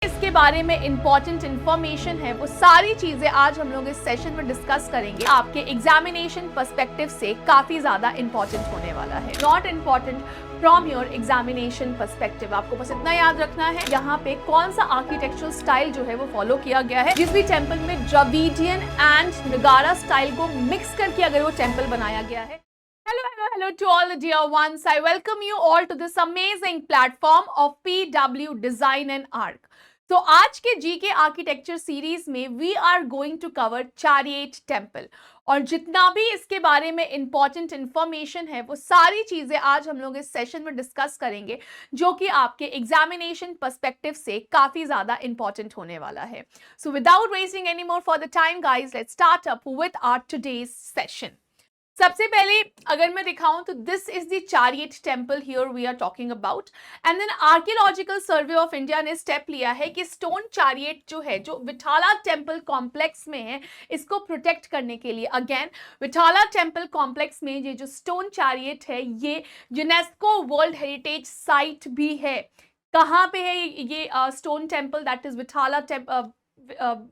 इसके बारे में इंपॉर्टेंट इंफॉर्मेशन है, वो सारी चीजें आज हम लोग इस सेशन में डिस्कस करेंगे। आपके एग्जामिनेशन पर्सपेक्टिव से काफी ज्यादा इंपॉर्टेंट होने वाला है, not important from your examination perspective. आपको बस इतना याद रखना है यहाँ पे कौन सा आर्किटेक्चरल स्टाइल जो है वो फॉलो किया गया है। जिस भी टेम्पल में द्रविडियन एंड नगारा स्टाइल को मिक्स करके अगर वो टेम्पल बनाया गया है। Hello to all the dear ones. I welcome you all to this amazing platform of PW Design and Arc. तो आज के जीके आर्किटेक्चर सीरीज में we are going to cover chariot temple, और जितना भी इसके बारे में इंपॉर्टेंट इंफॉर्मेशन है वो सारी चीजें आज हम लोग इस सेशन में डिस्कस करेंगे, जो कि आपके एग्जामिनेशन पर्सपेक्टिव से काफी ज्यादा इंपॉर्टेंट होने वाला है। So without wasting any more for the time guys, let's start up with our today's session. सबसे पहले अगर मैं दिखाऊं तो this is the chariot temple here we are talking about, and then archaeological survey of India ने step लिया है कि स्टोन चैरियट जो है, जो विठाला टेम्पल कॉम्प्लेक्स में है, इसको प्रोटेक्ट करने के लिए अगेन विठाला टेम्पल कॉम्प्लेक्स में ये जो स्टोन चैरियट है ये यूनेस्को वर्ल्ड हेरिटेज साइट भी है। कहाँ पे है ये stone temple? That is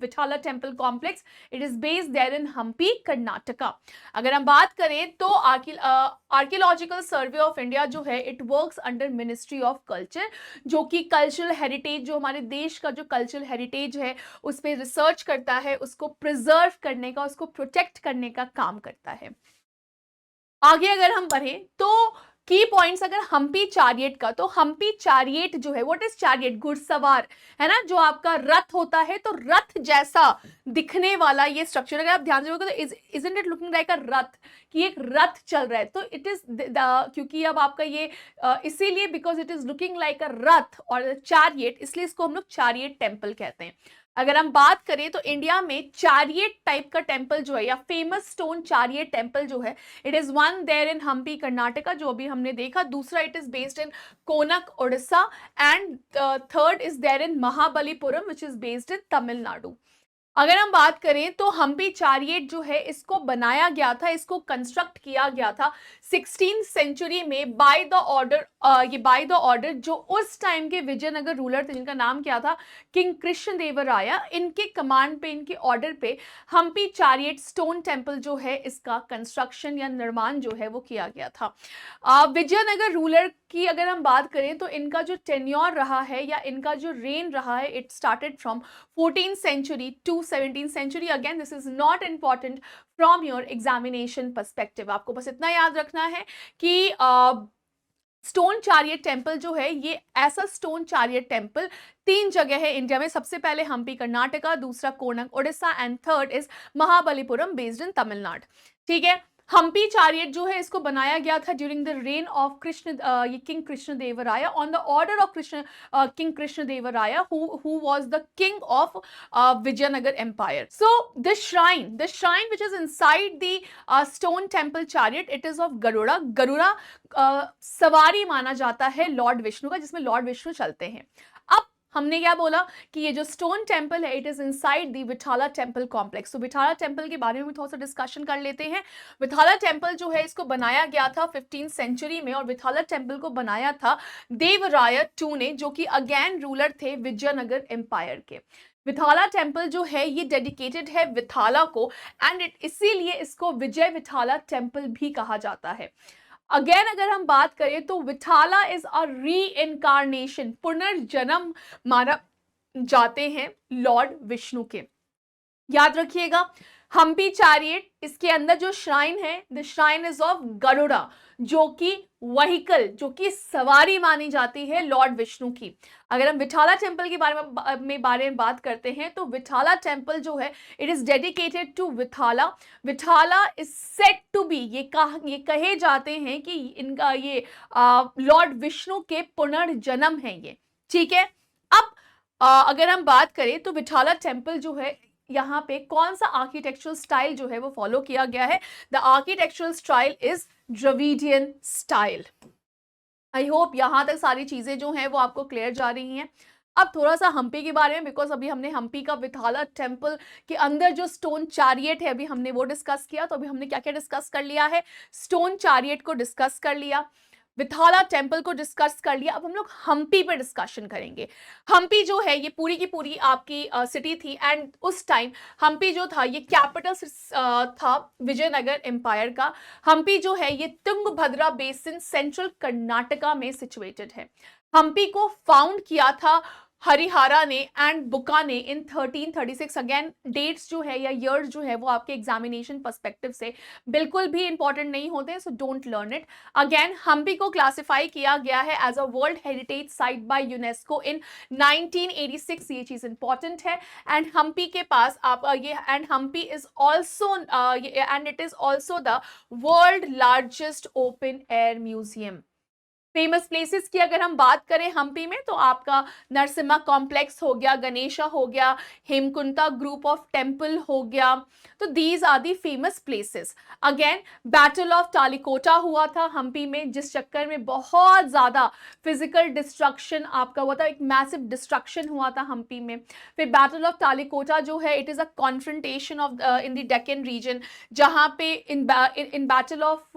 Vitthala temple complex. It is based there in Hampi, Karnataka. अगर हम बात करें तो आर्कियोलॉजिकल सर्वे ऑफ इंडिया जो है it works under ministry of culture, जो कि कल्चरल हेरिटेज, जो हमारे देश का जो कल्चरल हेरिटेज है उस पर रिसर्च करता है, उसको प्रिजर्व करने का, उसको प्रोटेक्ट करने का काम करता है। आगे अगर हम बढ़े तो की पॉइंट्स अगर हम्पी चैरियट का, तो हम्पी चैरियट जो है, व्हाट इज चैरियट? घुड़सवार, है ना, जो आपका रथ होता है, तो रथ जैसा दिखने वाला ये स्ट्रक्चर। अगर आप ध्यान से देखोगे तो इजंट इट लुकिंग लाइक अ रथ, कि एक रथ चल रहा है, तो इट इज क्योंकि अब आपका ये इसीलिए because it is looking like अ रथ और चैरियट, इसलिए इसको हम लोग चैरियट टेम्पल कहते हैं। अगर हम बात करें तो इंडिया में चैरियट टाइप का टेम्पल जो है, या फेमस स्टोन चैरियट टेम्पल जो है, it is one there in Hampi, Karnataka, जो अभी हमने देखा। दूसरा it is based in Konark, Orissa, and third is there in Mahabalipuram which is based in Tamil Nadu. अगर हम बात करें तो हम्पी चैरियट जो है इसको बनाया गया था, इसको कंस्ट्रक्ट किया गया था 16th सेंचुरी में बाय द ऑर्डर जो उस टाइम के विजयनगर रूलर थे, जिनका नाम क्या था, किंग कृष्णदेवराया। इनके कमांड पे, इनके ऑर्डर पे हम्पी चैरियट स्टोन टेम्पल जो है इसका कंस्ट्रक्शन या निर्माण जो है वो किया गया था। विजयनगर रूलर की अगर हम बात करें तो इनका जो टेन्योर रहा है या इनका जो रेन रहा है, it started from 14th century to 17th century. Again this is not important from your examination perspective. आपको बस इतना याद रखना है कि स्टोन चैरियट टेम्पल जो है ये ऐसा स्टोन चैरियट टेम्पल 3 जगह है इंडिया में। सबसे पहले हम्पी कर्नाटका, दूसरा Konark Orissa, and third is Mahabalipuram based in Tamil Nadu. ठीक है, हम्पी चैरियट जो है इसको बनाया गया था during the reign of king Krishnadevaraya, on the order of king Krishnadevaraya who was the king of Vijayanagar Empire. So the shrine which is inside the stone temple chariot, it is of Garuda. Garuda सवारी माना जाता है Lord Vishnu का, जिसमें Lord Vishnu चलते हैं। अब हमने क्या बोला कि ये जो स्टोन टेम्पल है it is inside the Vitthala temple complex. तो विठाला टेम्पल के बारे में थोड़ा सा डिस्कशन कर लेते हैं। विठाला टेम्पल जो है इसको बनाया गया था 15th सेंचुरी में, और विठाला टेम्पल को बनाया था देवराय II ने, जो कि अगेन रूलर थे विजयनगर एम्पायर के। विठाला टेम्पल जो है ये डेडिकेटेड है विठाला को, एंड इसीलिए इसको विजय विठाला टेम्पल भी कहा जाता है। अगेन अगर हम बात करें तो विठाला इज अ री इनकारनेशन, पुनर्जन्म माना जाते हैं लॉर्ड विष्णु के। याद रखिएगा हम्पी चैरियट, इसके अंदर जो श्राइन है, the shrine is of Garuda, जो कि व्हीकल, जो कि सवारी मानी जाती है लॉर्ड विष्णु की। अगर हम विठाला टेम्पल के बारे में बात करते हैं तो विठाला टेम्पल जो है it is dedicated to Vitthala. Vitthala is said to be, ये कहे जाते हैं कि इनका ये लॉर्ड विष्णु के पुनर्जन्म है ये। ठीक है, अब अगर हम बात करें तो विठाला टेम्पल जो है यहाँ पे कौन सा आर्किटेक्चरल स्टाइल जो है वो फॉलो किया गया है? The architectural style is Dravidian style. I hope यहाँ तक सारी चीजें जो हैं वो आपको क्लियर जा रही हैं। अब थोड़ा सा हम्पी के बारे में, बिकॉज अभी हमने हम्पी का विठाला टेम्पल के अंदर जो स्टोन चैरियट है अभी हमने वो डिस्कस किया। तो अभी हमने क्या क्या डिस्कस कर लिया है? स्टोन चैरियट को डिस्कस कर लिया, विथाला टेम्पल को डिस्कस कर लिया, अब हम लोग हम्पी पे डिस्कशन करेंगे। हम्पी जो है ये पूरी की पूरी आपकी सिटी थी, एंड उस टाइम हम्पी जो था ये कैपिटल था विजयनगर एम्पायर का। हम्पी जो है ये तुंगभद्रा बेसिन सेंट्रल कर्नाटका में सिचुएटेड है। हम्पी को फाउंड किया था हरिहारा ने एंड बुका ने इन 1336। अगेन डेट्स जो है या ईयर्स जो है वो आपके एग्जामिनेशन पर्सपेक्टिव से बिल्कुल भी इंपॉर्टेंट नहीं होते हैं, so don't learn it. Again Hampi को क्लासिफाई किया गया है as a world heritage site by UNESCO in 1986, ये चीज इंपॉर्टेंट है। एंड हम्पी के पास आप ये and Hampi is also and it is also the world largest open air museum. Famous places की अगर हम बात करें हम्पी में, तो आपका नरसिम्हा कॉम्प्लेक्स हो गया, गणेशा हो गया, हेमकुंटा ग्रुप ऑफ टेम्पल हो गया, तो these are the famous places. Again battle of Talikota हुआ था हम्पी में, जिस चक्कर में बहुत ज्यादा फिजिकल डिस्ट्रक्शन आपका हुआ था, एक मैसिव डिस्ट्रक्शन हुआ था हम्पी में। फिर बैटल ऑफ टालिकोटा जो है it is a confrontation of in the Deccan region, जहां पे in battle of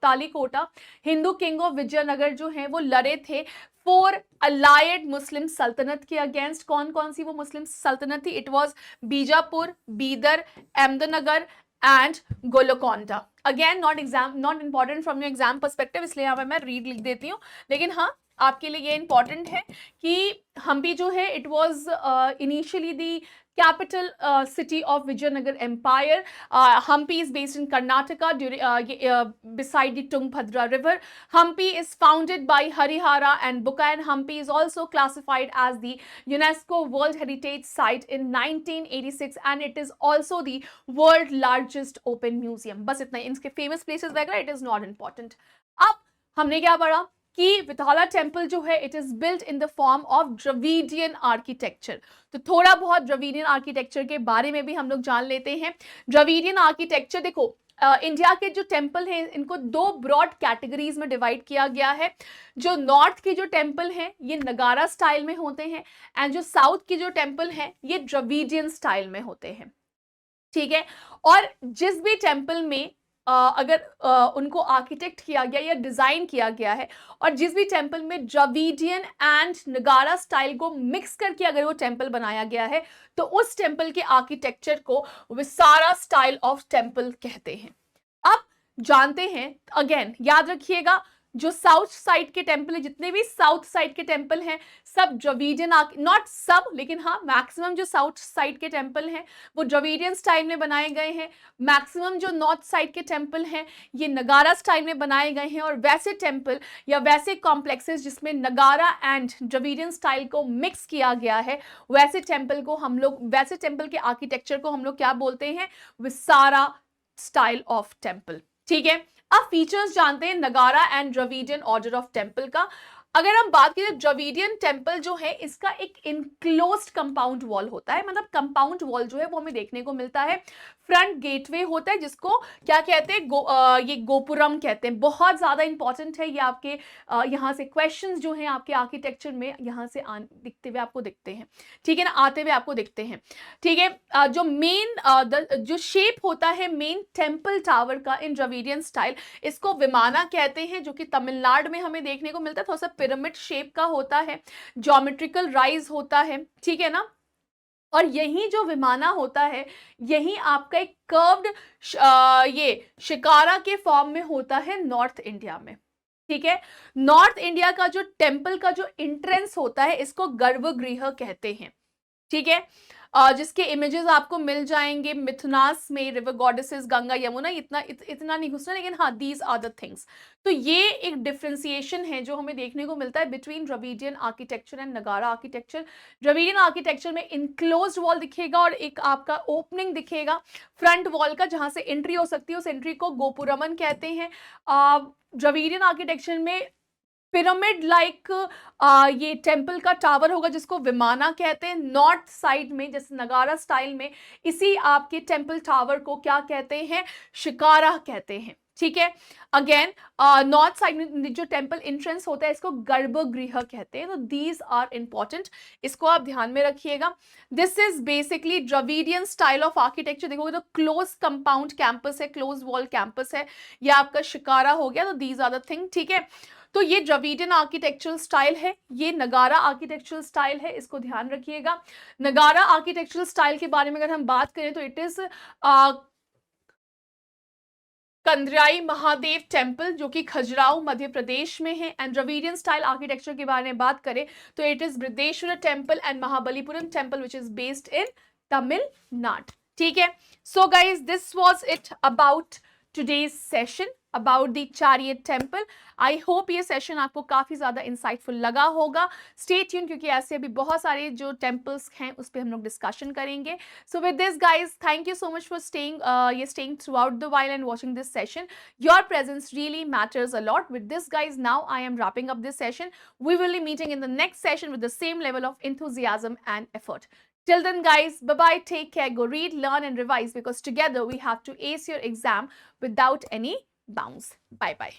Talikota Hindu king of Vijayanagara जो है वो लड़े थे फोर अलाइड मुस्लिम सल्तनत के अगेंस्ट। कौन कौन सी वो मुस्लिम सल्तनत थी? It was Bijapur, Bidar, Ahmednagar and Golconda. Again not important from your exam perspective, इसलिए यहाँ पे मैं रीड लिख देती हूँ, लेकिन हाँ आपके लिए ये इंपॉर्टेंट है कि हम्पी जो है it was initially the capital city of Vijayanagar Empire. Hampi is based in Karnataka beside the Tungabhadra river. Hampi is founded by Harihara and Buka, and Hampi is also classified as the UNESCO World Heritage Site in 1986, and it is also the world largest open museum. बस इतना ही, इनके famous places वगैरह it is not important. अब हमने क्या पढ़ा कि Vitthala temple जो है it is built in the form of Dravidian architecture. तो थोड़ा बहुत द्रविडियन आर्किटेक्चर के बारे में भी हम लोग जान लेते हैं। द्रविडियन आर्किटेक्चर देखो, इंडिया के जो टेम्पल हैं इनको दो ब्रॉड कैटेगरीज में डिवाइड किया गया है। जो नॉर्थ के जो टेम्पल हैं ये नगारा स्टाइल में होते हैं, एंड जो साउथ के जो टेम्पल हैं ये द्रविडियन स्टाइल में होते हैं, ठीक है। और जिस भी टेम्पल में अगर उनको आर्किटेक्ट किया गया या डिजाइन किया गया है, और जिस भी टेम्पल में द्रविडियन एंड नगारा स्टाइल को मिक्स करके अगर वो टेम्पल बनाया गया है, तो उस टेम्पल के आर्किटेक्चर को विसारा स्टाइल ऑफ टेम्पल कहते हैं। अब जानते हैं, अगेन याद रखिएगा, जो साउथ साइड के टेम्पल है, जितने भी साउथ साइड के टेम्पल हैं सब द्रविडियन, नॉट सब लेकिन हाँ मैक्सिमम जो साउथ साइड के टेम्पल हैं वो द्रविडियन स्टाइल में बनाए गए हैं। मैक्सिमम जो नॉर्थ साइड के टेम्पल हैं ये नगारा स्टाइल में बनाए गए हैं। और वैसे टेम्पल या वैसे कॉम्प्लेक्सेस जिसमें नगारा एंड द्रविडियन स्टाइल को मिक्स किया गया है, वैसे टेम्पल को हम लोग, वैसे टेम्पल के आर्किटेक्चर को हम लोग क्या बोलते हैं? विसारा स्टाइल ऑफ टेम्पल, ठीक है। अब फीचर्स जानते हैं नगारा and Dravidian order of temple का। अगर हम बात करें द्रविडियन टेम्पल जो है इसका एक इनक्लोज्ड कंपाउंड वॉल होता है, मतलब कंपाउंड वॉल जो है वो हमें देखने को मिलता है। फ्रंट गेटवे होता है जिसको क्या कहते हैं? ये गोपुरम कहते हैं। बहुत ज्यादा इंपॉर्टेंट है ये, आपके यहाँ से क्वेश्चंस जो हैं आपके आर्किटेक्चर में यहाँ से दिखते हुए आपको दिखते हैं, ठीक है ना, आते हुए आपको दिखते हैं, ठीक है। जो मेन जो शेप होता है मेन टेम्पल टावर का इन द्रविडियन स्टाइल, इसको विमाना कहते हैं, जो कि तमिलनाडु में हमें देखने को मिलता है। थोड़ा सा पिरामिड शेप का होता है, ज्योमेट्रिकल राइज होता है, ठीक है ना। और यही जो विमाना होता है यही आपका एक कर्व्ड ये शिकारा के फॉर्म में होता है नॉर्थ इंडिया में, ठीक है। नॉर्थ इंडिया का जो टेम्पल का जो एंट्रेंस होता है इसको गर्भगृह कहते हैं, ठीक है। जिसके इमेजेस आपको मिल जाएंगे मिथुनास में, रिवर गॉडेसेस गंगा यमुना, इतना नहीं घुसना, लेकिन हाँ दीज आर द थिंग्स। तो ये एक डिफ्रेंसिएशन है जो हमें देखने को मिलता है बिटवीन द्रविडियन आर्किटेक्चर एंड नगारा आर्किटेक्चर। द्रविडियन आर्किटेक्चर में इनक्लोज्ड वॉल दिखेगा और एक आपका ओपनिंग दिखेगा फ्रंट वॉल का, जहां से एंट्री हो सकती है, उस एंट्री को गोपुरमन कहते हैं। द्रविडियन आर्किटेक्चर में पिरामिड लाइक ये टेम्पल का टावर होगा जिसको विमाना कहते हैं। नॉर्थ साइड में जैसे नगारा स्टाइल में इसी आपके टेम्पल टावर को क्या कहते हैं? शिकारा कहते हैं, ठीक है। अगेन नॉर्थ साइड में जो टेम्पल एंट्रेंस होता है इसको गर्भगृह कहते हैं, तो दीज आर इंपॉर्टेंट, इसको आप ध्यान में रखिएगा। This is basically Dravidian style of architecture. देखोगे तो क्लोज कंपाउंड कैंपस है, क्लोज वॉल कैंपस है, या आपका शिकारा हो गया, तो दीज आर द थिंग, ठीक है। तो ये द्रविडियन आर्किटेक्चरल स्टाइल है, ये नगारा आर्किटेक्चरल स्टाइल है, इसको ध्यान रखिएगा। नगारा आर्किटेक्चरल स्टाइल के बारे में अगर हम बात करें तो इट इज कंदराई महादेव टेम्पल जो कि खजुराहो मध्य प्रदेश में है। एंड द्रविडियन स्टाइल आर्किटेक्चर के बारे में बात करें तो it is Brihadeeswara temple and Mahabalipuram temple which is based in Tamil Nadu, ठीक है। So guys this was it about today's session about the Chariot Temple. I hope ये सेशन आपको काफी ज्यादा इंसाइटफुल लगा होगा। स्टे ट्यून क्योंकि ऐसे अभी बहुत सारे जो टेम्पल्स हैं उस पर हम लोग डिस्कशन करेंगे। So with this guys thank you so much for staying throughout the while and watching this session. Your presence really matters a lot. With this guys, now I am wrapping up this session. We will be meeting in the next session with the same level of enthusiasm and effort. Till then guys, bye-bye, take care, go read, learn and revise because together we have to ace your exam without any bounds. Bye-bye.